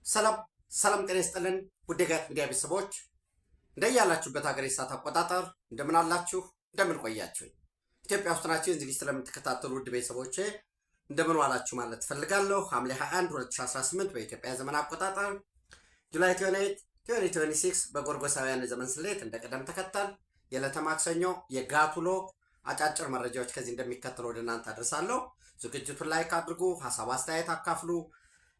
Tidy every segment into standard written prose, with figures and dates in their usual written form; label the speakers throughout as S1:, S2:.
S1: ሰላም ሰላም ጤና ይስጥልን ውድ የጋት ሚዲያ ቤተሰቦች እንደያላችሁበት ሀገር የሰዓት አቆጣጠር እንደምን አላችሁ እንደምን ቆያችሁ? ኢትዮጵያ ውስጥ ናችሁ እንግዲህ ስለምትከታተሉ ውድ ቤተሰቦቼ እንደምን ዋላችሁ ማለት ፈልጋለሁ። ሐምሌ 21 2018 በኢትዮጵያ ዘመን አቆጣጠር ጁላይ 28 2026 በጎርጎሳውያን ዘመን ስሌት እንደ ቀደም ተከተል የዕለተ ማክሰኞ የጋት ውሎ አጫጭር መረጃዎች ከዚህ እንደሚከተለው ወደ እናንተ አደርሳለሁ። ዝግጅቱን ላይክ አድርጉ፣ ሀሳብ አስተያየት አካፍሉ።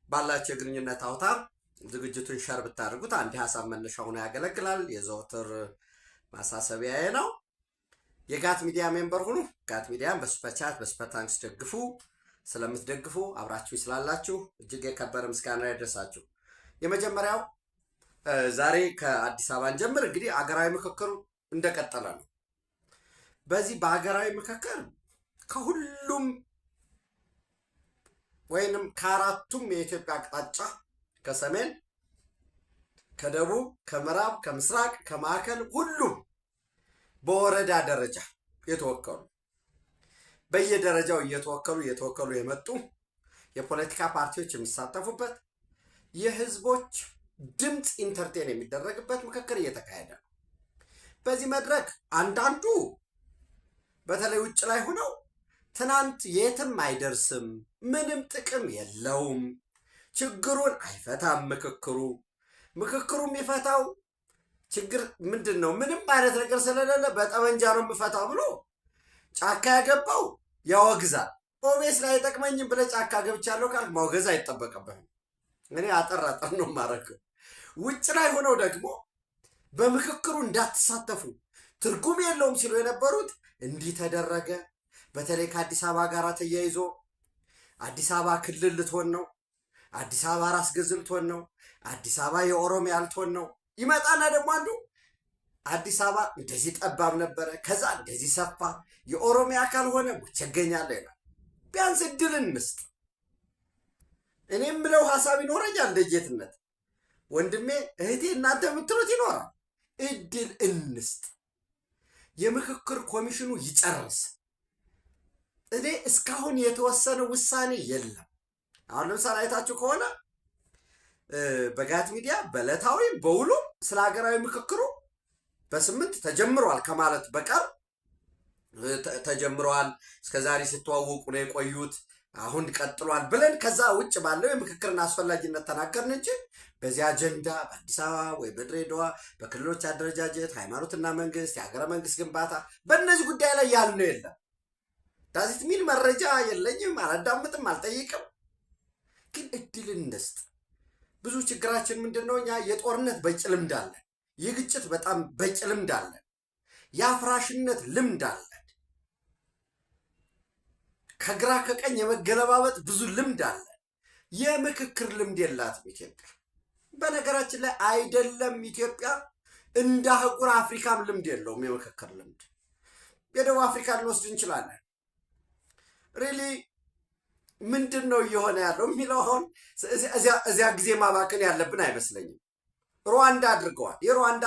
S1: ባላችሁ የግንኙነት አውታር ዝግጅቱን ሸር ብታደርጉት አንድ ሀሳብ መነሻ ሆኖ ያገለግላል። የዘወትር ማሳሰቢያዬ ነው። የጋት ሚዲያ ሜምበር ሁኑ። ጋት ሚዲያን በሱፐር ቻት በሱፐር ታንክስ ደግፉ። ስለምትደግፉ አብራችሁ ስላላችሁ እጅግ የከበረ ምስጋና ይድረሳችሁ። የመጀመሪያው ዛሬ ከአዲስ አበባ እንጀምር። እንግዲህ አገራዊ ምክክሩ እንደቀጠለ ነው። በዚህ በአገራዊ ምክክር ከሁሉም ወይንም ከአራቱም የኢትዮጵያ አቅጣጫ ከሰሜን፣ ከደቡብ፣ ከምዕራብ፣ ከምስራቅ፣ ከማዕከል ሁሉም በወረዳ ደረጃ የተወከሉ በየደረጃው እየተወከሉ የመጡ የፖለቲካ ፓርቲዎች የሚሳተፉበት የህዝቦች ድምፅ ኢንተርቴን የሚደረግበት ምክክር እየተካሄደ ነው። በዚህ መድረክ አንዳንዱ በተለይ ውጭ ላይ ሆነው ትናንት የትም አይደርስም፣ ምንም ጥቅም የለውም፣ ችግሩን አይፈታም ምክክሩ የሚፈታው ችግር ምንድን ነው? ምንም አይነት ነገር ስለሌለ በጠመንጃ ነው የምፈታው ብሎ ጫካ ያገባው ያወግዛል። ኦቤስ ላይ አይጠቅመኝም ብለህ ጫካ ገብቻለሁ ካልክ ማውገዝ አይጠበቅብህም። እኔ አጠር ነው ማረከው። ውጭ ላይ ሆነው ደግሞ በምክክሩ እንዳትሳተፉ ትርጉም የለውም ሲሉ የነበሩት እንዲህ ተደረገ። በተለይ ከአዲስ አበባ ጋር ተያይዞ አዲስ አበባ ክልል ልትሆን ነው፣ አዲስ አበባ ራስ ገዝ ልትሆን ነው፣ አዲስ አበባ የኦሮሚያ ልትሆን ነው። ይመጣና ደግሞ አንዱ አዲስ አበባ እንደዚህ ጠባብ ነበረ፣ ከዛ እንደዚህ ሰፋ፣ የኦሮሚያ አካል ሆነ ቸገኛለ ይላል። ቢያንስ እድል እንስጥ። እኔም ብለው ሀሳብ ይኖረኛል እንደ ጌትነት ወንድሜ እህቴ እናንተ የምትሉት ይኖራል። እድል እንስጥ። የምክክር ኮሚሽኑ ይጨርስ። እኔ እስካሁን የተወሰነ ውሳኔ የለም። አሁን ለምሳሌ አይታችሁ ከሆነ በጋት ሚዲያ በዕለታዊም በውሎም ስለ ሀገራዊ ምክክሩ በ8 ተጀምሯል ከማለት በቀር ተጀምረዋል፣ እስከዛሬ ሲተዋወቁ ነው የቆዩት፣ አሁን ቀጥሏል ብለን ከዛ ውጭ ባለው የምክክርን አስፈላጊነት ተናገርን እንጂ በዚህ አጀንዳ በአዲስ አበባ ወይ በድሬዳዋ በክልሎች አደረጃጀት፣ ሃይማኖትና መንግስት፣ የሀገረ መንግስት ግንባታ በእነዚህ ጉዳይ ላይ ያልነው የለም። ዳዚት ሚል መረጃ የለኝም፣ አላዳምጥም፣ አልጠይቅም። ግን እድል እንስጥ። ብዙ ችግራችን ምንድነው? እኛ የጦርነት በቂ ልምድ አለን፣ የግጭት በጣም በቂ ልምድ አለን፣ የአፍራሽነት ልምድ አለን፣ ከግራ ከቀኝ የመገለባበጥ ብዙ ልምድ አለን። የምክክር ልምድ የላትም ኢትዮጵያ። በነገራችን ላይ አይደለም ኢትዮጵያ እንደ አህጉር አፍሪካም ልምድ የለውም የምክክር ልምድ። የደቡብ አፍሪካ ልንወስድ እንችላለን። ሪሊ ምንድን ነው እየሆነ ያለው የሚለው አሁን እዚያ ጊዜ ማባከን ያለብን አይመስለኝም። ሩዋንዳ አድርገዋል። የሩዋንዳ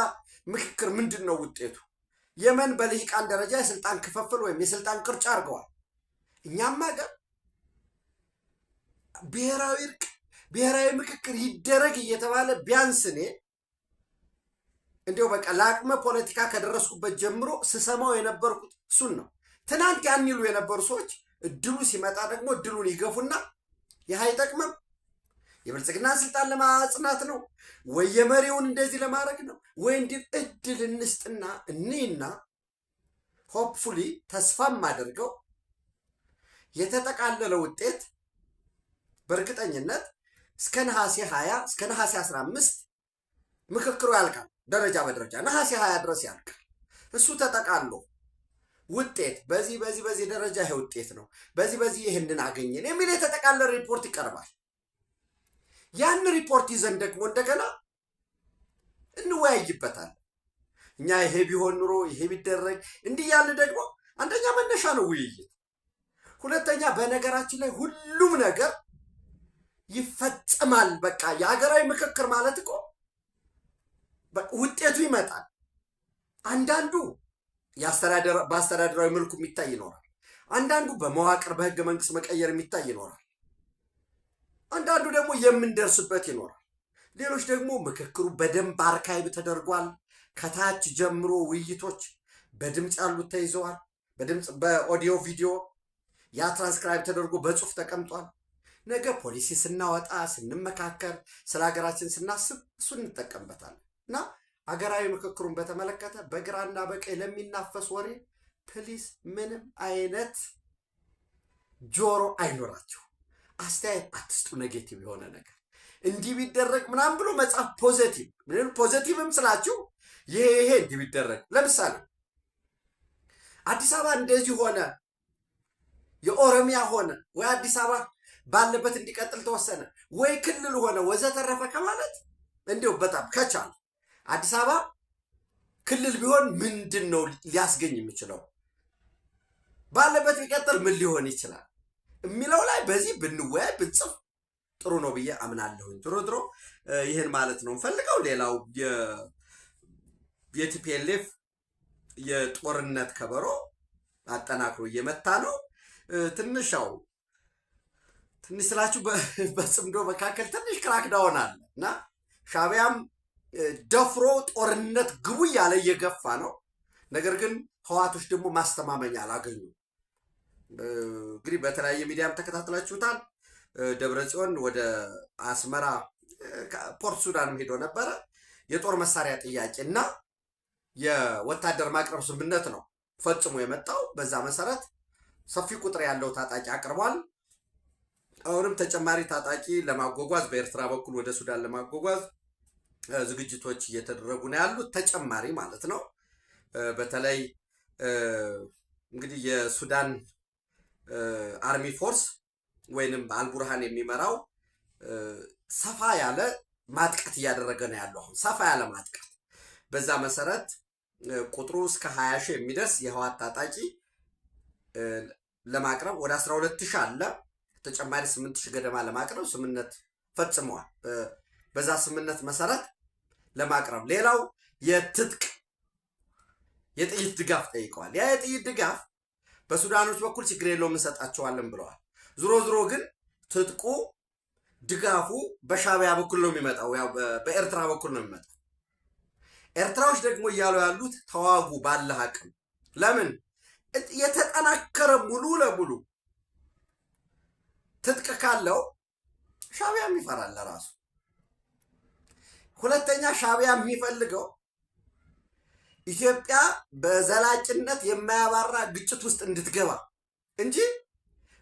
S1: ምክክር ምንድን ነው ውጤቱ? የመን በልሂቃን ደረጃ የስልጣን ክፍፍል ወይም የስልጣን ቅርጫ አድርገዋል። እኛም ሀገር ብሔራዊ እርቅ ብሔራዊ ምክክር ይደረግ እየተባለ ቢያንስ እኔ እንዲያው በቃ ለአቅመ ፖለቲካ ከደረስኩበት ጀምሮ ስሰማው የነበርኩት እሱን ነው። ትናንት ያን ይሉ የነበሩ ሰዎች እድሉ ሲመጣ ደግሞ እድሉን ይገፉና ይህ አይጠቅምም፣ የብልጽግናን ስልጣን ለማጽናት ነው ወይ የመሪውን እንደዚህ ለማድረግ ነው ወይ እንዲህ እድል እንስጥና እኔና ሆፕፉሊ ተስፋም አድርገው የተጠቃለለ ውጤት በእርግጠኝነት እስከ ነሐሴ 20 እስከ ነሐሴ 15 ምክክሩ ያልቃል። ደረጃ በደረጃ ነሐሴ 20 ድረስ ያልቃል። እሱ ተጠቃሎ ውጤት በዚህ ደረጃ ይሄ ውጤት ነው፣ በዚህ ይህንን አገኘን የሚል የተጠቃለለ ሪፖርት ይቀርባል። ያን ሪፖርት ይዘን ደግሞ እንደገና እንወያይበታል። እኛ ይሄ ቢሆን ኑሮ ይሄ ቢደረግ እንዲህ ያለ ደግሞ አንደኛ መነሻ ነው ውይይት። ሁለተኛ በነገራችን ላይ ሁሉም ነገር ይፈጸማል። በቃ የሀገራዊ ምክክር ማለት እኮ ውጤቱ ይመጣል። አንዳንዱ በአስተዳደራዊ መልኩ የሚታይ ይኖራል። አንዳንዱ በመዋቅር በህገ መንግስት መቀየር የሚታይ ይኖራል። አንዳንዱ ደግሞ የምንደርስበት ይኖራል። ሌሎች ደግሞ ምክክሩ በደንብ አርካይብ ተደርጓል። ከታች ጀምሮ ውይይቶች በድምፅ ያሉት ተይዘዋል። በድምፅ በኦዲዮ ቪዲዮ ያ ትራንስክራይብ ተደርጎ በጽሁፍ ተቀምጧል። ነገ ፖሊሲ ስናወጣ ስንመካከር፣ ስለ ሀገራችን ስናስብ እሱ እንጠቀምበታለን እና ሀገራዊ ምክክሩን በተመለከተ በግራና በቀኝ ለሚናፈስ ወሬ ፕሊስ ምንም አይነት ጆሮ አይኖራቸው። አስተያየት አትስጡ። ኔጌቲቭ የሆነ ነገር እንዲህ ቢደረግ ምናምን ብሎ መጽሐፍ ፖዘቲቭም ስላችሁ ይሄ እንዲህ ቢደረግ፣ ለምሳሌ አዲስ አበባ እንደዚህ ሆነ፣ የኦሮሚያ ሆነ፣ ወይ አዲስ አበባ ባለበት እንዲቀጥል ተወሰነ፣ ወይ ክልል ሆነ ወዘተረፈ ከማለት እንዲሁ በጣም ከቻለ አዲስ አበባ ክልል ቢሆን ምንድን ነው ሊያስገኝ የሚችለው፣ ባለበት ቢቀጥል ምን ሊሆን ይችላል የሚለው ላይ በዚህ ብንወያይ ብንጽፍ ጥሩ ነው ብዬ አምናለሁኝ። ድሮ ይህን ማለት ነው እንፈልገው። ሌላው የቲፒኤልኤፍ የጦርነት ከበሮ አጠናክሮ እየመታ ነው። ትንሽ ስላችሁ በጽምዶ መካከል ትንሽ ክራክዳውን አለ እና ሻዕቢያም ደፍሮ ጦርነት ግቡ እያለ እየገፋ ነው። ነገር ግን ህዋቶች ደግሞ ማስተማመኛ አላገኙ። እንግዲህ በተለያየ ሚዲያም ተከታትላችሁታል። ደብረ ጽዮን ወደ አስመራ ፖርት ሱዳንም ሄዶ ነበረ። የጦር መሳሪያ ጥያቄ እና የወታደር ማቅረብ ስምምነት ነው ፈጽሞ የመጣው። በዛ መሰረት ሰፊ ቁጥር ያለው ታጣቂ አቅርቧል። አሁንም ተጨማሪ ታጣቂ ለማጓጓዝ በኤርትራ በኩል ወደ ሱዳን ለማጓጓዝ ዝግጅቶች እየተደረጉ ነው ያሉት። ተጨማሪ ማለት ነው። በተለይ እንግዲህ የሱዳን አርሚ ፎርስ ወይንም አልቡርሃን የሚመራው ሰፋ ያለ ማጥቃት እያደረገ ነው ያለው። አሁን ሰፋ ያለ ማጥቃት፣ በዛ መሰረት ቁጥሩ እስከ 20 ሺህ የሚደርስ የህዋት ታጣቂ ለማቅረብ ወደ 12,000 አለ። ተጨማሪ 8,000 ገደማ ለማቅረብ ስምምነት ፈጽመዋል። በዛ ስምምነት መሰረት ለማቅረብ ሌላው የጥይት ድጋፍ ጠይቀዋል። ያ የጥይት ድጋፍ በሱዳኖች በኩል ችግር የለውም እንሰጣቸዋለን ብለዋል። ዞሮ ግን ትጥቁ ድጋፉ በሻዕቢያ በኩል ነው የሚመጣው፣ ያው በኤርትራ በኩል ነው የሚመጣው። ኤርትራዎች ደግሞ እያሉ ያሉት ተዋጉ ባለ አቅም። ለምን የተጠናከረ ሙሉ ለሙሉ ትጥቅ ካለው ሻዕቢያም ይፈራል ለራሱ። ሁለተኛ ሻዕቢያ የሚፈልገው ኢትዮጵያ በዘላቂነት የማያባራ ግጭት ውስጥ እንድትገባ እንጂ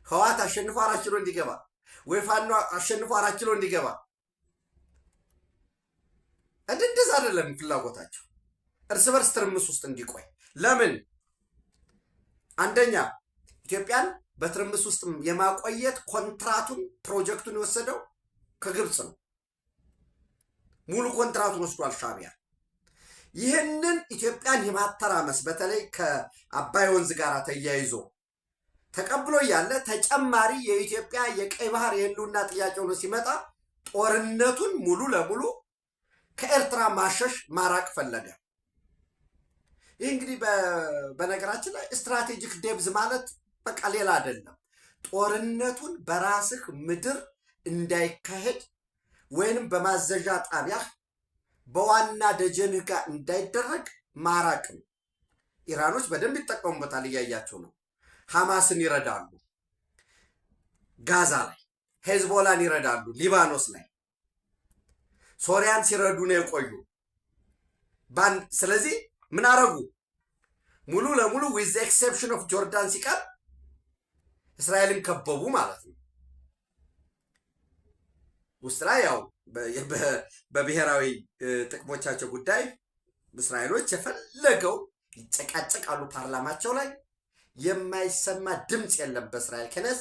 S1: ህዋት አሸንፎ 4 ኪሎ እንዲገባ ወይ ፋኖ አሸንፎ 4 ኪሎ እንዲገባ እንደዛ አይደለም ፍላጎታቸው። እርስ በርስ ትርምስ ውስጥ እንዲቆይ። ለምን? አንደኛ ኢትዮጵያን በትርምስ ውስጥ የማቆየት ኮንትራቱን ፕሮጀክቱን የወሰደው ከግብፅ ነው። ሙሉ ኮንትራቱን ወስዷል ሻዕቢያ። ይህንን ኢትዮጵያን የማተራመስ በተለይ ከአባይ ወንዝ ጋር ተያይዞ ተቀብሎ ያለ ተጨማሪ የኢትዮጵያ የቀይ ባህር የህልውና ጥያቄ ሆኖ ሲመጣ ጦርነቱን ሙሉ ለሙሉ ከኤርትራ ማሸሽ ማራቅ ፈለገ። ይህ እንግዲህ በነገራችን ላይ ስትራቴጂክ ዴብዝ ማለት በቃ ሌላ አይደለም። ጦርነቱን በራስህ ምድር እንዳይካሄድ ወይንም በማዘዣ ጣቢያ በዋና ደጀንህ ጋር እንዳይደረግ ማራቅ ነው። ኢራኖች በደንብ ይጠቀሙበታል፣ እያያቸው ነው። ሐማስን ይረዳሉ፣ ጋዛ ላይ ሄዝቦላን ይረዳሉ፣ ሊባኖስ ላይ ሶሪያን ሲረዱ ነው የቆዩ። ስለዚህ ምን አረጉ? ሙሉ ለሙሉ ዊዝ ኤክሴፕሽን ኦፍ ጆርዳን ሲቀር እስራኤልን ከበቡ ማለት ነው። ውስጥ ላይ ያው በብሔራዊ ጥቅሞቻቸው ጉዳይ እስራኤሎች የፈለገው ይጨቃጨቃሉ። ፓርላማቸው ላይ የማይሰማ ድምፅ የለም በእስራኤል ክነስ።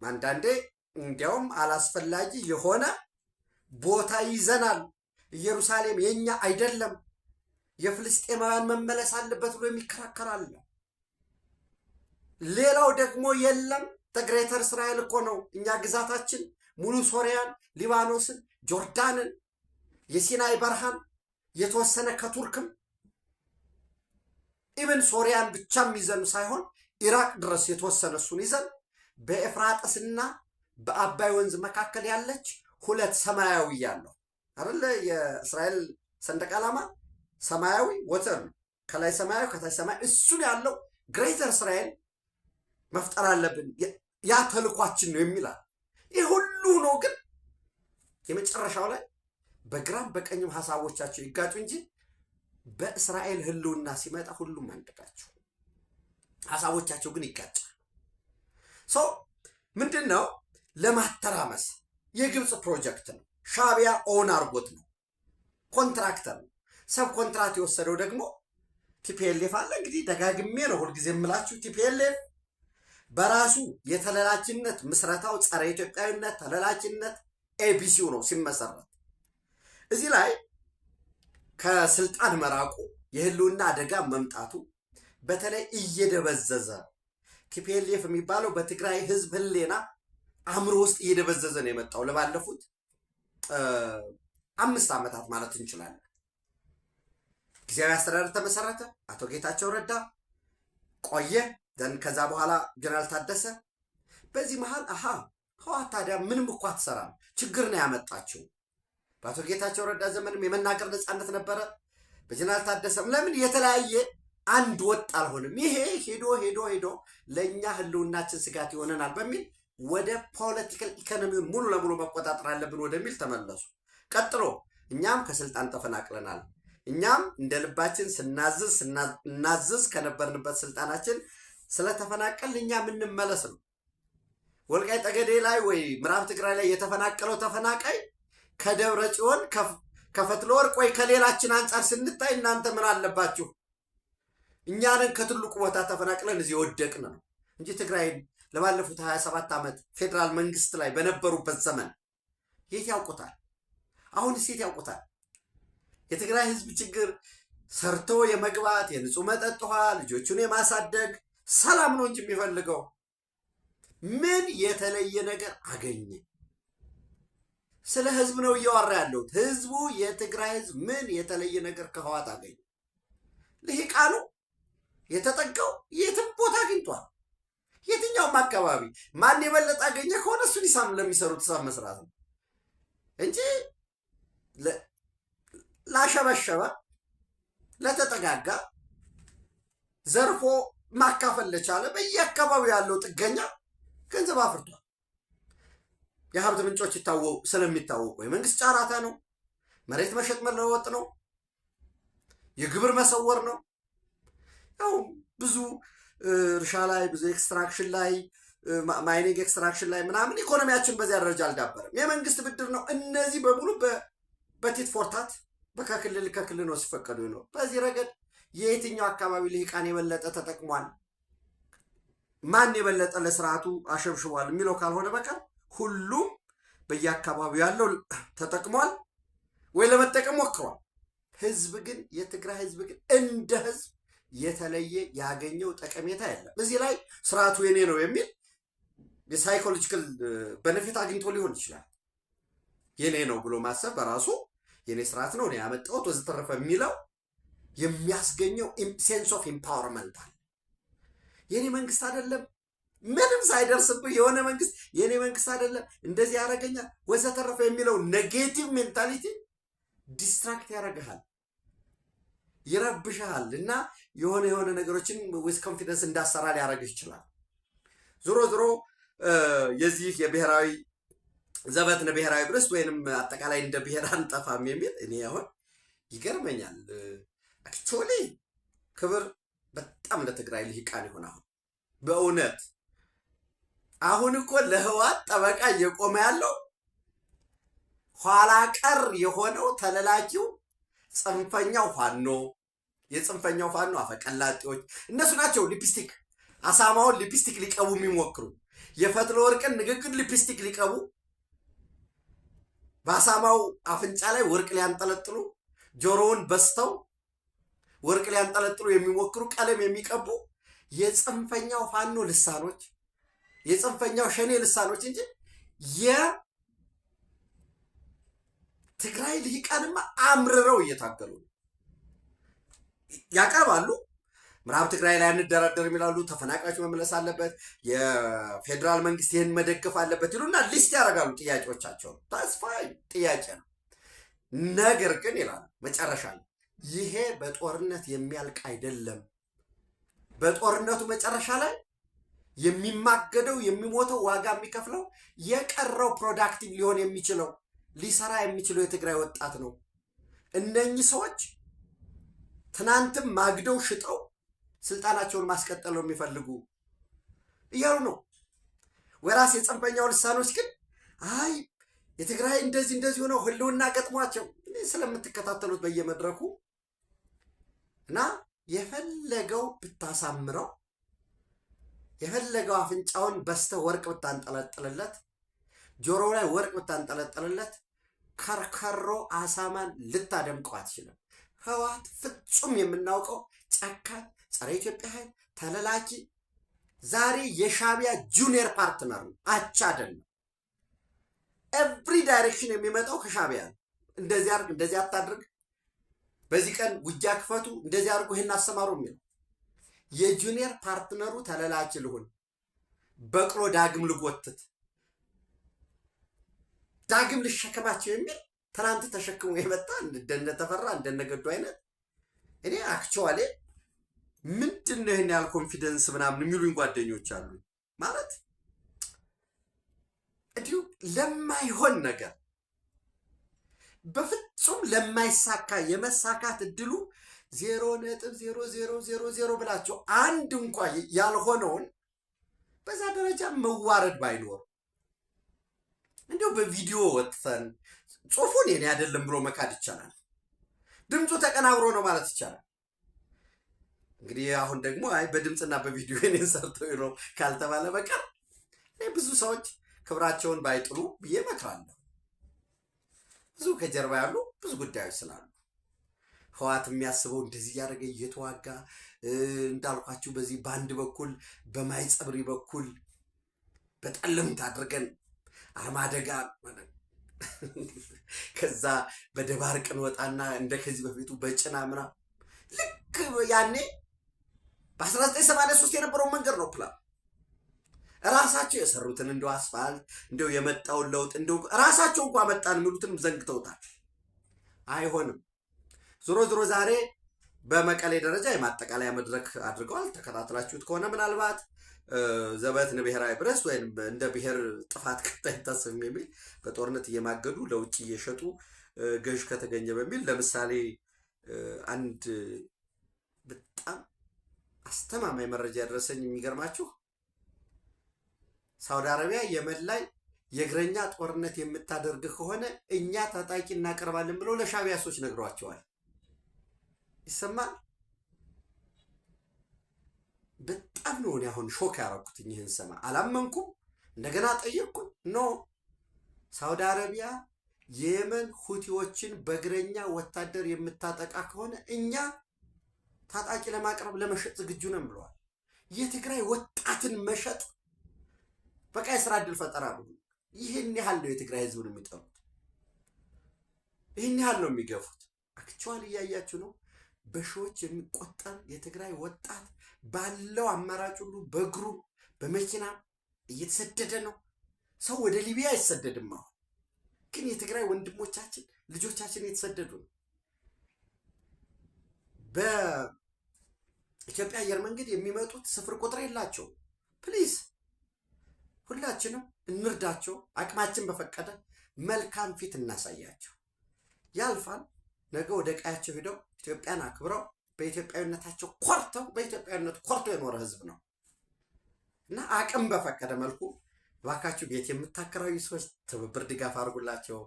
S1: አንዳንዴ እንዲያውም አላስፈላጊ የሆነ ቦታ ይዘናል፣ ኢየሩሳሌም የኛ አይደለም፣ የፍልስጤማውያን መመለስ አለበት ብሎ የሚከራከራል። ሌላው ደግሞ የለም ተግሬተር እስራኤል እኮ ነው እኛ ግዛታችን፣ ሙሉ ሶሪያን፣ ሊባኖስን፣ ጆርዳንን፣ የሲናይ በረሃን የተወሰነ ከቱርክም ኢብን ሶሪያን ብቻም ይዘን ሳይሆን ኢራቅ ድረስ የተወሰነ እሱን ይዘን በኤፍራጥስና በአባይ ወንዝ መካከል ያለች ሁለት ሰማያዊ ያለው አይደለ? የእስራኤል ሰንደቅ ዓላማ ሰማያዊ ወተር ነው። ከላይ ሰማያዊ ከታች ሰማያዊ፣ እሱን ያለው ግሬተር እስራኤል መፍጠር አለብን፣ ያ ተልኳችን ነው የሚላል። ይህ ሁሉ ነው። ግን የመጨረሻው ላይ በግራም በቀኝም ሀሳቦቻቸው ይጋጩ እንጂ በእስራኤል ህልውና ሲመጣ ሁሉም አንድናቸው። ሀሳቦቻቸው ግን ይጋጫል። ሰው ምንድን ነው? ለማተራመስ የግብፅ ፕሮጀክት ነው። ሻዕቢያ ኦን አርጎት ነው። ኮንትራክተር ነው። ሰብ ኮንትራት የወሰደው ደግሞ ቲፒኤልኤፍ አለ። እንግዲህ ደጋግሜ ነው ሁልጊዜ የምላችሁ ቲፒኤልኤፍ በራሱ የተለላችነት ምስረታው ጸረ ኢትዮጵያዊነት ተለላችነት ኤቢሲው ነው ሲመሰረት። እዚህ ላይ ከስልጣን መራቁ የህልውና አደጋ መምጣቱ በተለይ እየደበዘዘ ቲፒኤልኤፍ የሚባለው በትግራይ ህዝብ ህሌና አእምሮ ውስጥ እየደበዘዘ ነው የመጣው ለባለፉት 5 ዓመታት ማለት እንችላለን። ጊዜያዊ አስተዳደር ተመሰረተ። አቶ ጌታቸው ረዳ ቆየ። ከዛ በኋላ ጀነራል ታደሰ። በዚህ መሃል ህወሓት ታዲያ ምንም እኮ አትሰራም፣ ችግር ነው ያመጣችው። በአቶ ጌታቸው ረዳ ዘመንም የመናገር ነፃነት ነበረ። በጀነራል ታደሰም ለምን የተለያየ አንድ ወጥ አልሆንም? ይሄ ሄዶ ሄዶ ሄዶ ለእኛ ህልውናችን ስጋት ይሆነናል በሚል ወደ ፖለቲካል ኢኮኖሚውን ሙሉ ለሙሉ መቆጣጠር አለብን ወደሚል ተመለሱ። ቀጥሎ እኛም ከስልጣን ተፈናቅለናል። እኛም እንደ ልባችን ስናዝዝ ከነበርንበት ስልጣናችን ስለተፈናቀል እኛ የምንመለስ ነው። ወልቃይ ጠገዴ ላይ ወይ ምዕራብ ትግራይ ላይ የተፈናቀለው ተፈናቃይ ከደብረ ጽዮን ከፈትለ ወርቅ ወይ ከሌላችን አንጻር ስንታይ እናንተ ምን አለባችሁ? እኛንን ከትልቁ ቦታ ተፈናቅለን እዚህ ወደቅን ነው እንጂ ትግራይን ለባለፉት 27 ዓመት ፌዴራል መንግስት ላይ በነበሩበት ዘመን የት ያውቁታል? አሁንስ የት ያውቁታል? የትግራይ ህዝብ ችግር ሰርቶ የመግባት የንጹህ መጠጥ ውሃ ልጆቹን የማሳደግ ሰላም ነው እንጂ የሚፈልገው ምን የተለየ ነገር አገኘ? ስለ ህዝብ ነው እያወራ ያለሁት። ህዝቡ የትግራይ ህዝብ ምን የተለየ ነገር ከህወሓት አገኘ? ልሂቃኑ የተጠጋው የትም ቦታ አግኝቷል። የትኛውም አካባቢ ማን የበለጠ አገኘ ከሆነ እሱን ይሳም ለሚሰሩት ሂሳብ መስራት ነው እንጂ ላሸበሸበ ለተጠጋጋ ዘርፎ ማካፈል ለቻለ በየአካባቢው ያለው ጥገኛ ገንዘብ አፍርቷል። የሀብት ምንጮች ስለሚታወቁ የመንግስት ጫራታ ነው፣ መሬት መሸጥ መለወጥ ነው፣ የግብር መሰወር ነው። ያው ብዙ እርሻ ላይ ብዙ ኤክስትራክሽን ላይ ማይኒንግ ኤክስትራክሽን ላይ ምናምን ኢኮኖሚያችን በዚያ ደረጃ አልዳበረም። የመንግስት ብድር ነው። እነዚህ በሙሉ በቲት ፎርታት ከክልል ነው ሲፈቀዱ ነው። በዚህ ረገድ የየትኛው አካባቢ ልሂቃን የበለጠ ተጠቅሟል፣ ማን የበለጠ ለስርዓቱ አሸብሽቧል የሚለው ካልሆነ በቀር ሁሉም በየአካባቢው ያለው ተጠቅሟል ወይ ለመጠቀም ሞክሯል። ህዝብ ግን የትግራይ ህዝብ ግን እንደ ህዝብ የተለየ ያገኘው ጠቀሜታ የለም። እዚህ ላይ ስርዓቱ የኔ ነው የሚል የሳይኮሎጂካል በነፊት አግኝቶ ሊሆን ይችላል። የኔ ነው ብሎ ማሰብ በራሱ የኔ ስርዓት ነው እኔ ያመጣሁት ወዘተረፈ የሚለው የሚያስገኘው ሴንስ ኦፍ ኢምፓወርመንት አለ። የኔ መንግስት አይደለም ምንም ሳይደርስብህ የሆነ መንግስት የኔ መንግስት አይደለም እንደዚህ ያደረገኛል ወዘተረፈ የሚለው ኔጌቲቭ ሜንታሊቲ ዲስትራክት ያደርግሃል፣ ይረብሻል እና የሆነ ነገሮችን ዊዝ ኮንፊደንስ እንዳሰራ ሊያደርግህ ይችላል። ዞሮ ዞሮ የዚህ የብሔራዊ ዘበትነ ብሔራዊ ብርስት ወይንም አጠቃላይ እንደ ብሔር አንጠፋም የሚል እኔ አሁን ይገርመኛል። አክቹዋሊ ክብር በጣም ለትግራይ ልሂቃን ይሆን። አሁን በእውነት አሁን እኮ ለህወሓት ጠበቃ እየቆመ ያለው ኋላ ቀር የሆነው ተለላኪው ጽንፈኛው ፋኖ የጽንፈኛው ፋኖ አፈቀላጤዎች እነሱ ናቸው። ሊፕስቲክ አሳማውን ሊፕስቲክ ሊቀቡ የሚሞክሩ የፈትለ ወርቅን ንግግር ሊፕስቲክ ሊቀቡ በአሳማው አፍንጫ ላይ ወርቅ ሊያንጠለጥሉ ጆሮውን በስተው ወርቅ ሊያንጠለጥሉ የሚሞክሩ ቀለም የሚቀቡ የጽንፈኛው ፋኖ ልሳኖች የጽንፈኛው ሸኔ ልሳኖች እንጂ የትግራይ ልሂቃንማ አምርረው እየታገሉ ያቀርባሉ። ምዕራብ ትግራይ ላይ አንደራደር የሚላሉ፣ ተፈናቃዮች መመለስ አለበት፣ የፌዴራል መንግስት ይህን መደገፍ አለበት ይሉና ሊስት ያደርጋሉ ጥያቄዎቻቸውን። ተስፋይ ጥያቄ ነው። ነገር ግን ይላሉ መጨረሻ ላይ ይሄ በጦርነት የሚያልቅ አይደለም። በጦርነቱ መጨረሻ ላይ የሚማገደው የሚሞተው ዋጋ የሚከፍለው የቀረው ፕሮዳክቲቭ ሊሆን የሚችለው ሊሰራ የሚችለው የትግራይ ወጣት ነው። እነኚህ ሰዎች ትናንትም ማግደው ሽጠው ስልጣናቸውን ማስቀጠል ነው የሚፈልጉ እያሉ ነው። ወራስ የጽንፈኛው ልሳኖች ግን አይ የትግራይ እንደዚህ ሆነው ህልውና ገጥሟቸው ስለምትከታተሉት በየመድረኩ እና የፈለገው ብታሳምረው የፈለገው አፍንጫውን በስተ ወርቅ ብታንጠለጥልለት ጆሮው ላይ ወርቅ ብታንጠለጥልለት ከርከሮ አሳማን ልታደምቀው አትችልም። ህወሓት ፍጹም የምናውቀው ጨካኝ ጸረ ኢትዮጵያ ኃይል ተለላኪ ዛሬ የሻዕቢያ ጁኒየር ፓርትነር ነው። አቻ አይደለም። ኤቭሪ ዳይሬክሽን የሚመጣው ከሻዕቢያ ነው። እንደዚህ አድርግ፣ እንደዚህ አታድርግ፣ በዚህ ቀን ውጊያ ክፈቱ፣ እንደዚህ አድርጉ፣ ይህን አሰማሩ የሚለው የጁኒየር ፓርትነሩ ተለላኪ ልሁን፣ በቅሎ ዳግም ልጎትት፣ ዳግም ልሸከማቸው የሚል ትናንት ተሸክሞ የመጣ እንደነተፈራ እንደነገዱ አይነት እኔ አክቹዋሊ ምንድን ነው ይህን ያህል ኮንፊደንስ ምናምን የሚሉኝ ጓደኞች አሉ። ማለት እንዲሁ ለማይሆን ነገር በፍጹም ለማይሳካ የመሳካት እድሉ 0.0000 ብላቸው አንድ እንኳ ያልሆነውን በዛ ደረጃ መዋረድ ባይኖር እንዲሁ በቪዲዮ ወጥተን ጽሁፉን የኔ አይደለም ብሎ መካድ ይቻላል። ድምፁ ተቀናብሮ ነው ማለት ይቻላል። እንግዲህ አሁን ደግሞ አይ በድምፅና በቪዲዮ የኔን ሰርተው ነው ካልተባለ በቀር ብዙ ሰዎች ክብራቸውን ባይጥሉ ብዬ እመክራለሁ። ብዙ ከጀርባ ያሉ ብዙ ጉዳዮች ስላሉ ህወሓት የሚያስበው እንደዚህ እያደረገ እየተዋጋ እንዳልኳችሁ በዚህ በአንድ በኩል በማይጸብሪ በኩል በጠለምት አድርገን አርማደጋ ከዛ በደባርቅ እንወጣና እንደ ከዚህ በፊቱ በጭና ምናምን ልክ ያኔ በ1983 የነበረው መንገድ ነው ፕላን ራሳቸው የሰሩትን እንደው አስፋልት እንደው የመጣውን ለውጥ እንደው ራሳቸው እንኳን መጣን የሚሉትንም ዘንግተውታል። አይሆንም። ዞሮ ዞሮ ዛሬ በመቀሌ ደረጃ የማጠቃለያ መድረክ አድርገዋል። ተከታትላችሁት ከሆነ ምናልባት ዘበትን ብሔራዊ ብረስ ወይም እንደ ብሔር ጥፋት ከተታሰብ የሚል በጦርነት እየማገዱ ለውጭ እየሸጡ ገዥ ከተገኘ በሚል ለምሳሌ አንድ በጣም አስተማማኝ መረጃ ያደረሰኝ የሚገርማችሁ ሳውዲ አረቢያ የመን ላይ የእግረኛ ጦርነት የምታደርግ ከሆነ እኛ ታጣቂ እናቀርባለን ብለው ለሻዕቢያ ሰዎች ነግሯቸዋል። ይሰማል። በጣም ነው አሁን ሾክ ያደረኩት። ይህን ሰማ አላመንኩም። እንደገና ጠየቅኩኝ። ኖ ሳውዲ አረቢያ የየመን ሁቲዎችን በእግረኛ ወታደር የምታጠቃ ከሆነ እኛ ታጣቂ ለማቅረብ ለመሸጥ ዝግጁ ነን ብለዋል። የትግራይ ወጣትን መሸጥ በቃ የስራ ዕድል ፈጠራ ነው። ይህን ያህል ነው የትግራይ ህዝብን የሚጠሉት። ይህን ያህል ነው የሚገፉት። አክቹዋሊ እያያችሁ ነው። በሺዎች የሚቆጠር የትግራይ ወጣት ባለው አማራጭ ሁሉ በእግሩ በመኪና እየተሰደደ ነው። ሰው ወደ ሊቢያ አይሰደድም። አሁን ግን የትግራይ ወንድሞቻችን ልጆቻችን እየተሰደዱ ነው። በኢትዮጵያ አየር መንገድ የሚመጡት ስፍር ቁጥር የላቸው። ፕሊዝ ሁላችንም እንርዳቸው። አቅማችን በፈቀደ መልካም ፊት እናሳያቸው። ያልፋል። ነገ ወደ ቀያቸው ሄደው ኢትዮጵያን አክብረው በኢትዮጵያዊነታቸው ኮርተው በኢትዮጵያዊነት ኮርቶ የኖረ ህዝብ ነው እና አቅም በፈቀደ መልኩ ባካችሁ ቤት የምታከራዩ ሰዎች ትብብር ድጋፍ አድርጉላቸው።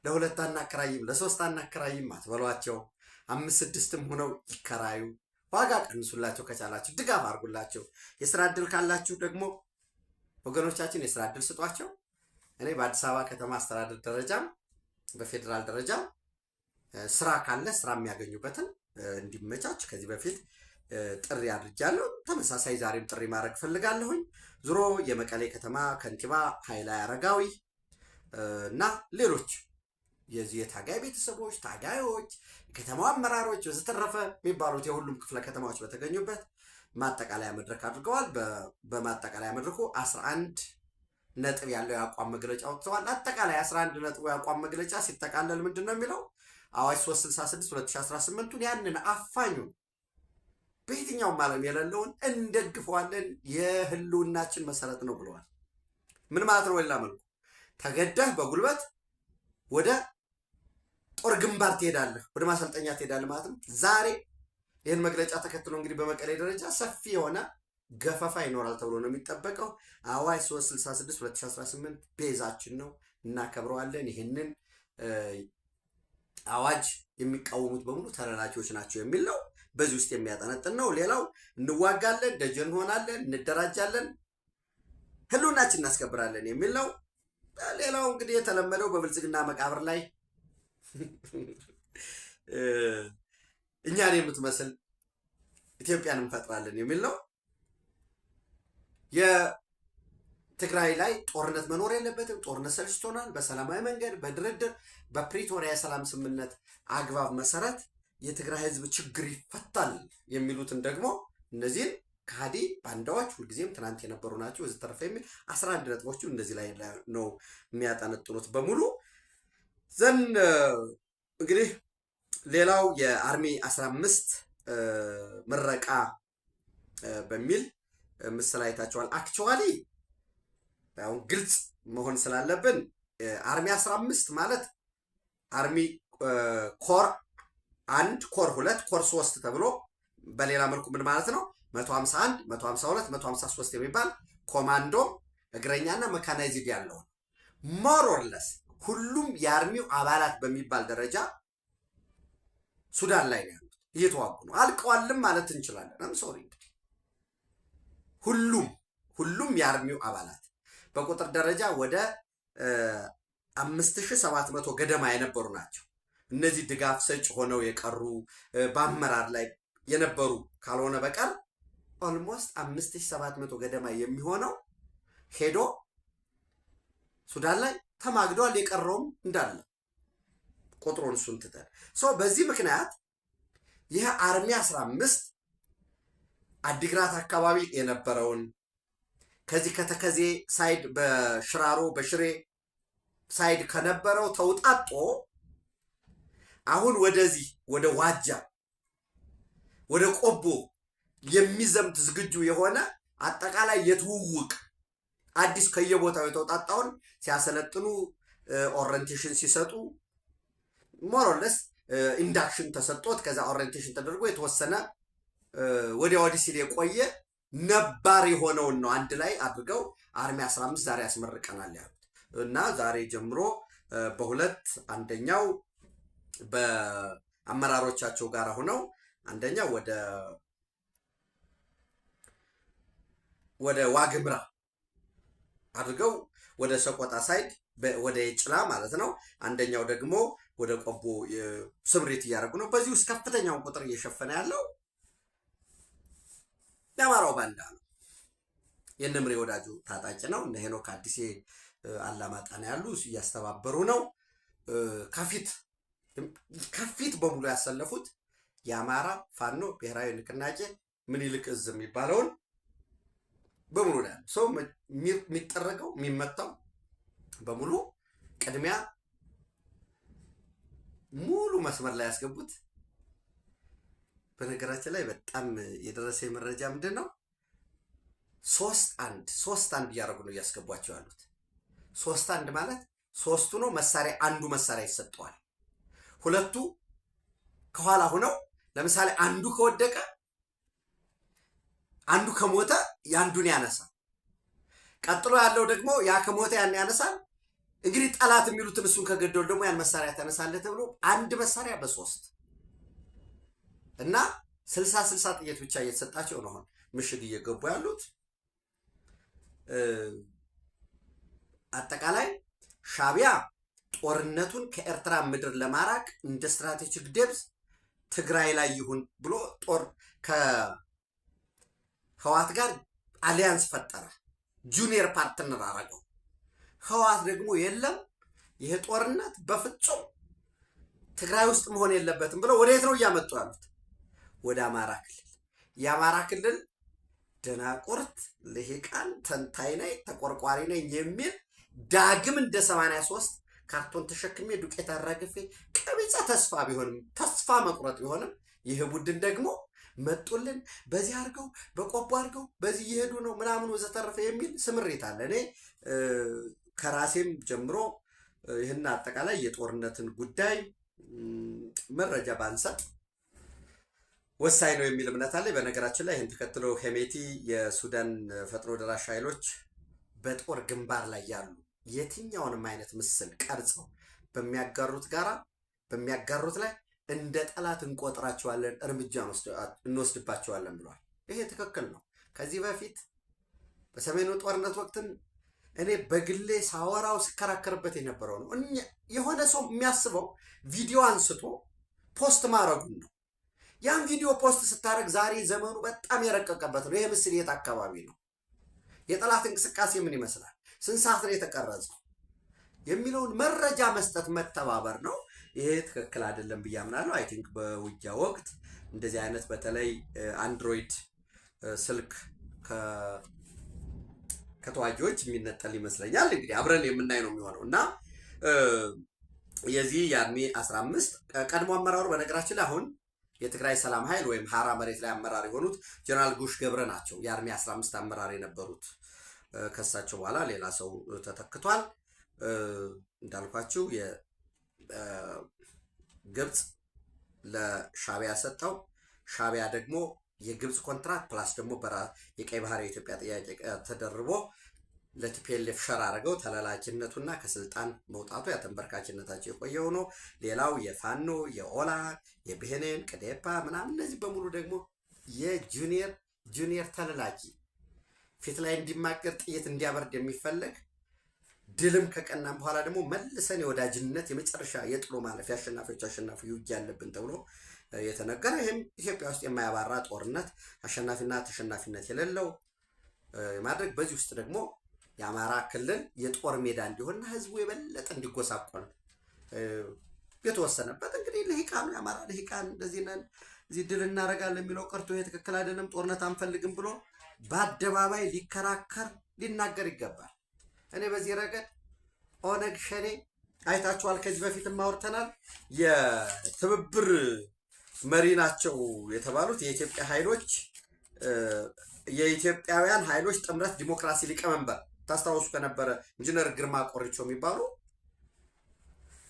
S1: ለሁለት አናከራይም ለሶስት አናከራይም አትበሏቸው። 5-6ም ሆነው ይከራዩ። ዋጋ ቀንሱላቸው። ከቻላችሁ ድጋፍ አድርጉላቸው። የስራ ዕድል ካላችሁ ደግሞ ወገኖቻችን የስራ ዕድል ስጧቸው። እኔ በአዲስ አበባ ከተማ አስተዳደር ደረጃም በፌዴራል ደረጃ ስራ ካለ ስራ የሚያገኙበትን እንዲመቻች ከዚህ በፊት ጥሪ አድርጃለሁ። ተመሳሳይ ዛሬም ጥሪ ማድረግ ፈልጋለሁኝ። ዞሮ የመቀሌ ከተማ ከንቲባ ኃይለ አረጋዊ እና ሌሎች የዚህ የታጋይ ቤተሰቦች፣ ታጋዮች፣ የከተማው አመራሮች ወዘተረፈ የሚባሉት የሁሉም ክፍለ ከተማዎች በተገኙበት ማጠቃለያ መድረክ አድርገዋል። በማጠቃለያ መድረኩ 11 ነጥብ ያለው የአቋም መግለጫ ወጥተዋል። አጠቃላይ 11 ነጥብ የአቋም መግለጫ ሲጠቃለል ምንድን ነው የሚለው? አዋጅ 366 2018ቱን ያንን አፋኙን በየትኛውም ዓለም የሌለውን እንደግፈዋለን፣ የህልውናችን መሰረት ነው ብለዋል። ምን ማለት ነው? በሌላ መልኩ ተገደህ በጉልበት ወደ ጦር ግንባር ትሄዳለህ፣ ወደ ማሰልጠኛ ትሄዳለህ ማለት ነው። ዛሬ ይህን መግለጫ ተከትሎ እንግዲህ በመቀሌ ደረጃ ሰፊ የሆነ ገፈፋ ይኖራል ተብሎ ነው የሚጠበቀው። አዋጅ 366 2018 ቤዛችን ነው፣ እናከብረዋለን። ይህንን አዋጅ የሚቃወሙት በሙሉ ተላላኪዎች ናቸው የሚል ነው። በዚህ ውስጥ የሚያጠነጥን ነው። ሌላው እንዋጋለን፣ ደጀን እንሆናለን፣ እንደራጃለን፣ ህልውናችን እናስከብራለን የሚል ነው። ሌላው እንግዲህ የተለመደው በብልጽግና መቃብር ላይ እኛን የምትመስል ኢትዮጵያን እንፈጥራለን የሚል ነው። የትግራይ ላይ ጦርነት መኖር የለበትም፣ ጦርነት ሰልችቶናል፣ በሰላማዊ መንገድ በድርድር በፕሪቶሪያ የሰላም ስምምነት አግባብ መሰረት የትግራይ ህዝብ ችግር ይፈታል የሚሉትን ደግሞ እነዚህን ከሃዲ ባንዳዎች ሁልጊዜም ትናንት የነበሩ ናቸው ወዘተረፈ የሚል 11 ነጥቦቹ እንደዚህ ላይ ነው የሚያጠነጥኑት በሙሉ ዘንድ እንግዲህ ሌላው የአርሚ 15 ምረቃ በሚል ምስል አይታችኋል። አክቹዋሊ አሁን ግልጽ መሆን ስላለብን አርሚ 15 ማለት አርሚ ኮር 1 ኮር 2 ኮር 3 ተብሎ በሌላ መልኩ ምን ማለት ነው 151 152 153 የሚባል ኮማንዶ እግረኛና መካናይዝድ ያለው ሞሮርለስ ሁሉም የአርሚው አባላት በሚባል ደረጃ ሱዳን ላይ ነው ያሉት፣ እየተዋጉ ነው። አልቀዋልም ማለት እንችላለን። አም ሶሪ እንግዲህ ሁሉም የአርሚው አባላት በቁጥር ደረጃ ወደ 5700 ገደማ የነበሩ ናቸው። እነዚህ ድጋፍ ሰጭ ሆነው የቀሩ በአመራር ላይ የነበሩ ካልሆነ በቀር ኦልሞስት 5700 ገደማ የሚሆነው ሄዶ ሱዳን ላይ ተማግዷል። የቀረውም እንዳለ ቁጥሩን እሱን ትተን በዚህ ምክንያት ይህ አርሚ 15 አዲግራት አካባቢ የነበረውን ከዚህ ከተከዜ ሳይድ በሽራሮ በሽሬ ሳይድ ከነበረው ተውጣጦ አሁን ወደዚህ ወደ ዋጃ ወደ ቆቦ የሚዘምት ዝግጁ የሆነ አጠቃላይ የትውውቅ አዲስ ከየቦታው የተውጣጣውን ሲያሰለጥኑ ኦሪየንቴሽን ሲሰጡ ሞሮለስ ኢንዳክሽን ተሰጥቶት ከዛ ኦሪየንቴሽን ተደርጎ የተወሰነ ወዲያ ወዲህ ሲል የቆየ ነባር የሆነውን ነው አንድ ላይ አድርገው አርሚ 15 ዛሬ ያስመርቀናል ያሉት እና ዛሬ ጀምሮ በሁለት አንደኛው በአመራሮቻቸው ጋር ሆነው አንደኛው ወደ ዋግምራ አድርገው ወደ ሰቆጣ ሳይድ ወደ የጭላ ማለት ነው። አንደኛው ደግሞ ወደ ቆቦ ስምሪት እያደረጉ ነው። በዚህ ውስጥ ከፍተኛውን ቁጥር እየሸፈነ ያለው የአማራው ባንዳ ነው። የነምሬ ወዳጁ ታጣቂ ነው። እነ ሄኖክ አዲሴ አላማጣ ነው ያሉ እያስተባበሩ ነው። ከፊት በሙሉ ያሰለፉት የአማራ ፋኖ ብሔራዊ ንቅናቄ ምኒልክ እዝ የሚባለውን በሙሉ ነው ያለው። ሰው የሚጠረገው የሚመታው በሙሉ ቅድሚያ ሙሉ መስመር ላይ ያስገቡት። በነገራችን ላይ በጣም የደረሰ መረጃ ምንድን ነው? 3-1 እያደረጉ ነው እያስገቧቸው ያሉት። 3-1 ማለት 3ቱ ነው መሳሪያ፣ አንዱ መሳሪያ ይሰጠዋል። ሁለቱ ከኋላ ሆነው ለምሳሌ አንዱ ከወደቀ አንዱ ከሞተ ያንዱን ያነሳል። ቀጥሎ ያለው ደግሞ ያ ከሞተ ያን ያነሳል። እንግዲህ ጠላት የሚሉትን እሱን ከገደሉ ደግሞ ያን መሳሪያ ተነሳለህ ተብሎ አንድ መሳሪያ በ3 እና 60 ጥይት ብቻ እየተሰጣቸው ነው አሁን ምሽግ እየገቡ ያሉት። አጠቃላይ ሻቢያ ጦርነቱን ከኤርትራ ምድር ለማራቅ እንደ ስትራቴጂክ ደብዝ ትግራይ ላይ ይሁን ብሎ ጦር ከህዋት ጋር አሊያንስ ፈጠረ። ጁኒየር ፓርትነር አረገው። ህዋት ደግሞ የለም ይሄ ጦርነት በፍጹም ትግራይ ውስጥ መሆን የለበትም ብለው ወዴት ነው እያመጡ ያሉት? ወደ አማራ ክልል። የአማራ ክልል ደናቁርት፣ ልሂቃን፣ ተንታኝ ነኝ ተቆርቋሪ ነኝ የሚል ዳግም እንደ 83 ካርቶን ተሸክሜ ዱቄት አራግፌ ቀቢጸ ተስፋ ቢሆንም ተስፋ መቁረጥ ቢሆንም ይህ ቡድን ደግሞ መጡልን በዚህ አድርገው በቆቦ አድርገው በዚህ እየሄዱ ነው ምናምን ወዘተረፈ የሚል ስምሪት አለ። እኔ ከራሴም ጀምሮ ይህን አጠቃላይ የጦርነትን ጉዳይ መረጃ ባንሰጥ ወሳኝ ነው የሚል እምነት አለ። በነገራችን ላይ ይህን ተከትሎ ሄሜቲ የሱዳን ፈጥኖ ደራሽ ኃይሎች በጦር ግንባር ላይ ያሉ የትኛውንም አይነት ምስል ቀርጸው በሚያጋሩት ላይ እንደ ጠላት እንቆጥራቸዋለን፣ እርምጃ እንወስድባቸዋለን ብለዋል። ይሄ ትክክል ነው። ከዚህ በፊት በሰሜኑ ጦርነት ወቅትን እኔ በግሌ ሳወራው ሲከራከርበት የነበረው ነው። የሆነ ሰው የሚያስበው ቪዲዮ አንስቶ ፖስት ማድረጉን ነው። ያን ቪዲዮ ፖስት ስታደርግ ዛሬ ዘመኑ በጣም የረቀቀበት ነው። ይሄ ምስል የት አካባቢ ነው? የጠላት እንቅስቃሴ ምን ይመስላል? ስንት ሰዓት ነው የተቀረጸው? የሚለውን መረጃ መስጠት መተባበር ነው። ይሄ ትክክል አይደለም ብዬ አምናለሁ። አይ ቲንክ በውጊያ ወቅት እንደዚህ አይነት በተለይ አንድሮይድ ስልክ ከተዋጊዎች የሚነጠል ይመስለኛል። እንግዲህ አብረን የምናይ ነው የሚሆነው እና የዚህ የአርሚ 15 ቀድሞ አመራሩ በነገራችን ላይ አሁን የትግራይ ሰላም ኃይል ወይም ሀራ መሬት ላይ አመራር የሆኑት ጀነራል ጉሽ ገብረ ናቸው። የአርሚ 15 አመራር የነበሩት ከሳቸው በኋላ ሌላ ሰው ተተክቷል። እንዳልኳችሁ ግብፅ ለሻቢያ ሰጠው። ሻቢያ ደግሞ የግብፅ ኮንትራት ፕላስ ደግሞ የቀይ ባህር የኢትዮጵያ ጥያቄ ተደርቦ ለቲፒኤልኤፍ ሸር አድርገው ተላላኪነቱና ከስልጣን መውጣቱ ያተንበርካችነታቸው የቆየው ነው። ሌላው የፋኖ የኦላ የብሄኔን ቅዴፓ ምናምን እነዚህ በሙሉ ደግሞ የጁኒየር ተላላኪ ፊት ላይ እንዲማገር ጥይት እንዲያበርድ የሚፈለግ ድልም ከቀናም በኋላ ደግሞ መልሰን የወዳጅነት የመጨረሻ የጥሎ ማለፍ የአሸናፊዎች አሸናፊ ውጊያ ያለብን ተብሎ የተነገረ ይህም ኢትዮጵያ ውስጥ የማያባራ ጦርነት አሸናፊና ተሸናፊነት የሌለው ማድረግ በዚህ ውስጥ ደግሞ የአማራ ክልል የጦር ሜዳ እንዲሆንና ህዝቡ የበለጠ እንዲጎሳቆል የተወሰነበት እንግዲህ ልሂቃኑ የአማራ ልሂቃን እንደዚህ ነን እዚህ ድል እናደርጋለን የሚለው ቀርቶ ይሄ ትክክል አይደለም ጦርነት አንፈልግም ብሎ በአደባባይ ሊከራከር ሊናገር ይገባል። እኔ በዚህ ረገድ ኦነግ ሸኔ አይታችኋል። ከዚህ በፊትም አውርተናል። የትብብር መሪ ናቸው የተባሉት የኢትዮጵያ ኃይሎች የኢትዮጵያውያን ኃይሎች ጥምረት ዲሞክራሲ ሊቀመንበር ታስታውሱ ከነበረ ኢንጂነር ግርማ ቆሪቾ የሚባሉ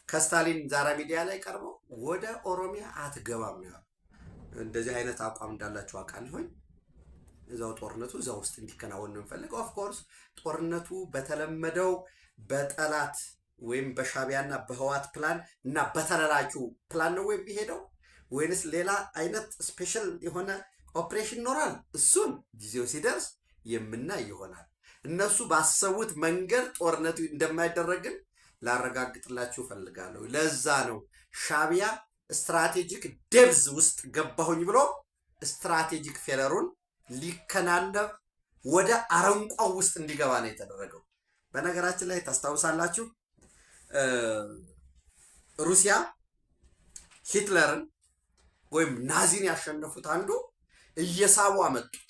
S1: ከስታሊን ዛራ ሚዲያ ላይ ቀርበው ወደ ኦሮሚያ አትገባም ነው። እንደዚህ አይነት አቋም እንዳላቸው አውቃለሁኝ። እዛው ጦርነቱ እዛው ውስጥ እንዲከናወን ነው የምፈልገው። ኦፍ ኮርስ ጦርነቱ በተለመደው በጠላት ወይም በሻቢያና በህዋት ፕላን እና በተላላኪው ፕላን ነው የሚሄደው ወይንስ ሌላ አይነት ስፔሻል የሆነ ኦፕሬሽን ኖራል? እሱን ጊዜው ሲደርስ የምናይ ይሆናል። እነሱ ባሰቡት መንገድ ጦርነቱ እንደማይደረግን ላረጋግጥላችሁ ፈልጋለሁ። ለዛ ነው ሻቢያ ስትራቴጂክ ዴብዝ ውስጥ ገባሁኝ ብሎ ስትራቴጂክ ፌለሩን ሊከናነብ ወደ አረንቋው ውስጥ እንዲገባ ነው የተደረገው። በነገራችን ላይ ታስታውሳላችሁ ሩሲያ ሂትለርን ወይም ናዚን ያሸነፉት አንዱ እየሳቡ አመጡት።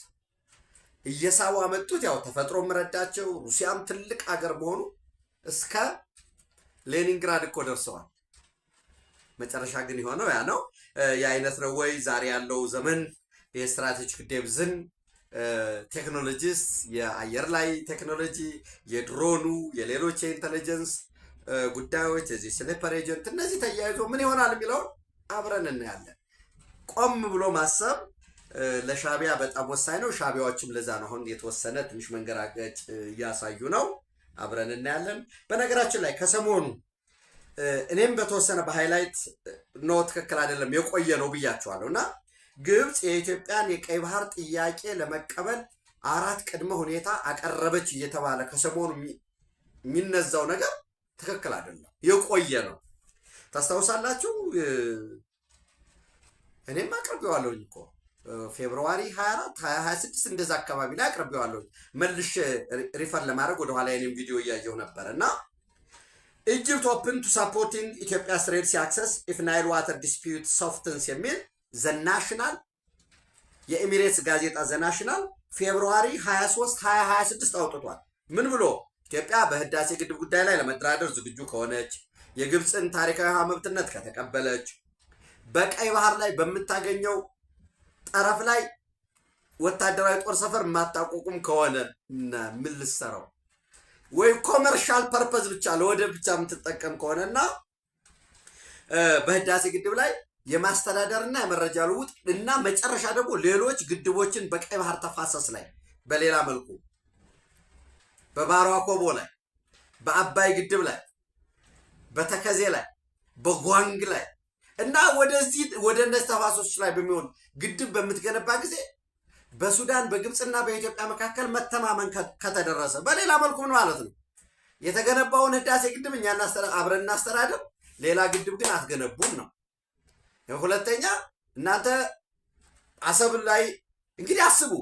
S1: ያው ተፈጥሮ መረዳቸው። ሩሲያም ትልቅ ሀገር መሆኑ እስከ ሌኒንግራድ እኮ ደርሰዋል። መጨረሻ ግን የሆነው ያ ነው። የአይነት ነው ወይ ዛሬ ያለው ዘመን የስትራቴጂክ ዴብዝን ቴክኖሎጂስ የአየር ላይ ቴክኖሎጂ የድሮኑ የሌሎች የኢንተለጀንስ ጉዳዮች የዚህ ስሊፐር ኤጀንት እነዚህ ተያይዞ ምን ይሆናል የሚለውን አብረን እናያለን። ቆም ብሎ ማሰብ ለሻቢያ በጣም ወሳኝ ነው። ሻቢያዎችም ለዛ ነው አሁን የተወሰነ ትንሽ መንገራገጭ እያሳዩ ነው። አብረን እናያለን። በነገራችን ላይ ከሰሞኑ እኔም በተወሰነ በሃይላይት ነው ትክክል አይደለም የቆየ ነው ብያቸዋለሁ እና ግብፅ የኢትዮጵያን የቀይ ባህር ጥያቄ ለመቀበል 4 ቅድመ ሁኔታ አቀረበች እየተባለ ከሰሞኑ የሚነዛው ነገር ትክክል አይደለም፣ የቆየ ነው። ታስታውሳላችሁ? እኔም አቅርቤዋለሁኝ እኮ ፌብሩዋሪ 24 2026 እንደዛ አካባቢ ላይ አቅርቤዋለሁኝ። መልሼ ሪፈር ለማድረግ ወደኋላ የኔም ቪዲዮ እያየሁ ነበር እና ኢጅፕት ኦፕን ቱ ሳፖርቲንግ ኢትዮጵያስ ሬድ ሲ አክሰስ ኢፍ ናይል ዋተር ዲስፒዩት ሶፍትንስ የሚል ዘናሽናል የኤሚሬትስ ጋዜጣ ዘናሽናል ፌብሩዋሪ 23 2026 አውጥቷል። ምን ብሎ? ኢትዮጵያ በህዳሴ ግድብ ጉዳይ ላይ ለመደራደር ዝግጁ ከሆነች፣ የግብፅን ታሪካዊ መብትነት ከተቀበለች፣ በቀይ ባህር ላይ በምታገኘው ጠረፍ ላይ ወታደራዊ ጦር ሰፈር የማታቋቁም ከሆነ ምን ልትሰራው ወይ ኮመርሻል ፐርፐዝ ብቻ ለወደብ ብቻ የምትጠቀም ከሆነና በህዳሴ ግድብ ላይ የማስተዳደርና የመረጃ ልውውጥ እና መጨረሻ ደግሞ ሌሎች ግድቦችን በቀይ ባህር ተፋሰስ ላይ በሌላ መልኩ በባሮ አኮቦ ላይ፣ በአባይ ግድብ ላይ፣ በተከዜ ላይ፣ በጓንግ ላይ እና ወደ እነዚህ ተፋሰሶች ላይ በሚሆን ግድብ በምትገነባ ጊዜ በሱዳን በግብፅና በኢትዮጵያ መካከል መተማመን ከተደረሰ በሌላ መልኩ ምን ማለት ነው? የተገነባውን ህዳሴ ግድብ እኛ አብረን እናስተዳድር፣ ሌላ ግድብ ግን አትገነቡም ነው። ሁለተኛ እናንተ አሰብ ላይ እንግዲህ አስቡ፣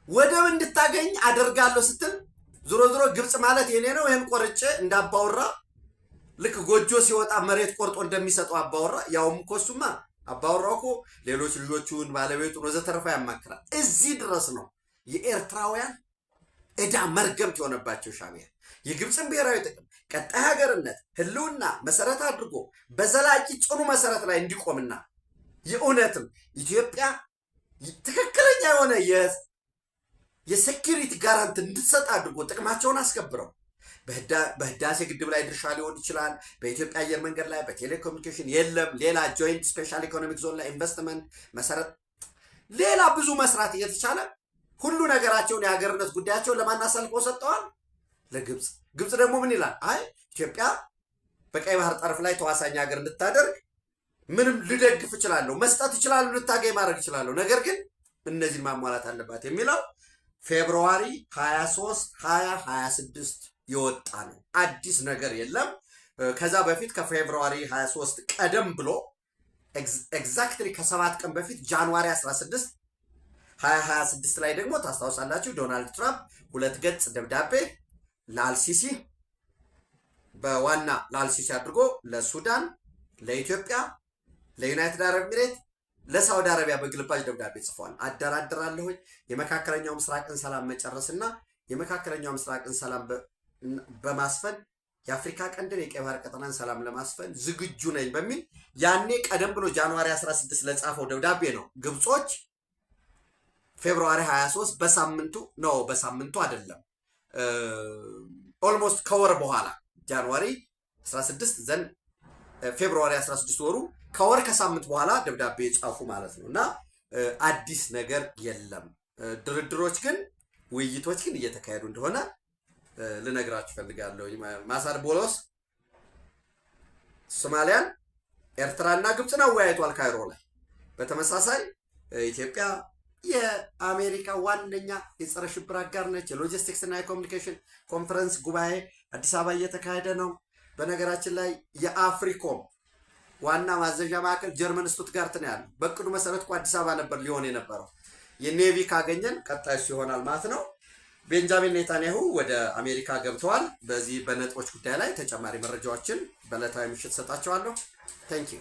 S1: ወደብ እንድታገኝ አደርጋለሁ ስትል ዞሮ ዞሮ ግብፅ ማለት የኔ ነው፣ ይህን ቆርጬ እንዳባወራ ልክ ጎጆ ሲወጣ መሬት ቆርጦ እንደሚሰጠው አባወራ፣ ያውም እኮ እሱማ አባወራው እኮ ሌሎች ልጆቹን ባለቤቱን ወዘተረፈ ያማክራል። እዚህ ድረስ ነው የኤርትራውያን ዕዳ መርገምት የሆነባቸው ሻዕቢያ የግብፅን ብሔራዊ ጥቅም፣ ቀጣይ ሀገርነት፣ ህልውና መሰረት አድርጎ በዘላቂ ጽኑ መሰረት ላይ እንዲቆምና የእውነትም ኢትዮጵያ ትክክለኛ የሆነ የሴኪሪቲ ጋራንት እንድትሰጥ አድርጎ ጥቅማቸውን አስከብረው በህዳሴ ግድብ ላይ ድርሻ ሊሆን ይችላል። በኢትዮጵያ አየር መንገድ ላይ በቴሌኮሙኒኬሽን የለም ሌላ ጆይንት ስፔሻል ኢኮኖሚክ ዞን ላይ ኢንቨስትመንት መሰረት ሌላ ብዙ መስራት እየተቻለ ሁሉ ነገራቸውን የሀገርነት ጉዳያቸውን ለማን አሳልፈው ሰጥተዋል? ለግብፅ። ግብፅ ደግሞ ምን ይላል? አይ ኢትዮጵያ በቀይ ባህር ጠረፍ ላይ ተዋሳኝ ሀገር እንድታደርግ ምንም ልደግፍ እችላለሁ፣ መስጠት እችላለሁ፣ ልታገኝ ማድረግ እችላለሁ፣ ነገር ግን እነዚህን ማሟላት አለባት የሚለው ፌብሩዋሪ 23 2026 የወጣ ነው። አዲስ ነገር የለም። ከዛ በፊት ከፌብሩዋሪ 23 ቀደም ብሎ ኤግዛክትሊ ከ7 ቀን በፊት ጃንዋሪ 16 2026 ላይ ደግሞ ታስታውሳላችሁ ዶናልድ ትራምፕ 2 ገጽ ደብዳቤ ለአልሲሲ በዋና ለአልሲሲ አድርጎ ለሱዳን፣ ለኢትዮጵያ፣ ለዩናይትድ አረብ ኤሚሬት፣ ለሳውዲ አረቢያ በግልባጭ ደብዳቤ ጽፏል። አደራድራለሁ የመካከለኛው ምስራቅን ሰላም መጨረስና የመካከለኛው ምስራቅን ሰላም በማስፈን የአፍሪካ ቀንድን የቀይ ባህር ቀጠናን ሰላም ለማስፈን ዝግጁ ነኝ በሚል ያኔ ቀደም ብሎ ጃንዋሪ 16 ለጻፈው ደብዳቤ ነው ግብጾች ፌብሩዋሪ 23 በሳምንቱ አይደለም ኦልሞስት ከወር በኋላ ጃንዋሪ 16 ዘን ፌብሩዋሪ 16 ወሩ ከወር ከሳምንት በኋላ ደብዳቤ ጻፉ ማለት ነው። እና አዲስ ነገር የለም። ድርድሮች ግን ውይይቶች ግን እየተካሄዱ እንደሆነ ልነግራችሁ ፈልጋለሁ። ማሳድ ቦሎስ ሶማሊያን፣ ኤርትራና ግብፅን አወያይቷል ካይሮ ላይ። በተመሳሳይ ኢትዮጵያ የአሜሪካ ዋነኛ የጸረ ሽብር አጋር ነች። የሎጂስቲክስ እና የኮሚኒኬሽን ኮንፈረንስ ጉባኤ አዲስ አበባ እየተካሄደ ነው። በነገራችን ላይ የአፍሪኮም ዋና ማዘዣ ማዕከል ጀርመን ስቱትጋርት ነው ያለው። በእቅዱ መሰረት እኮ አዲስ አበባ ነበር ሊሆን የነበረው። የኔቪ ካገኘን ቀጣይ ይሆናል ማለት ነው። ቤንጃሚን ኔታንያሁ ወደ አሜሪካ ገብተዋል። በዚህ በነጥቦች ጉዳይ ላይ ተጨማሪ መረጃዎችን በዕለታዊ ምሽት ሰጣቸዋለሁ። ታንኪዩ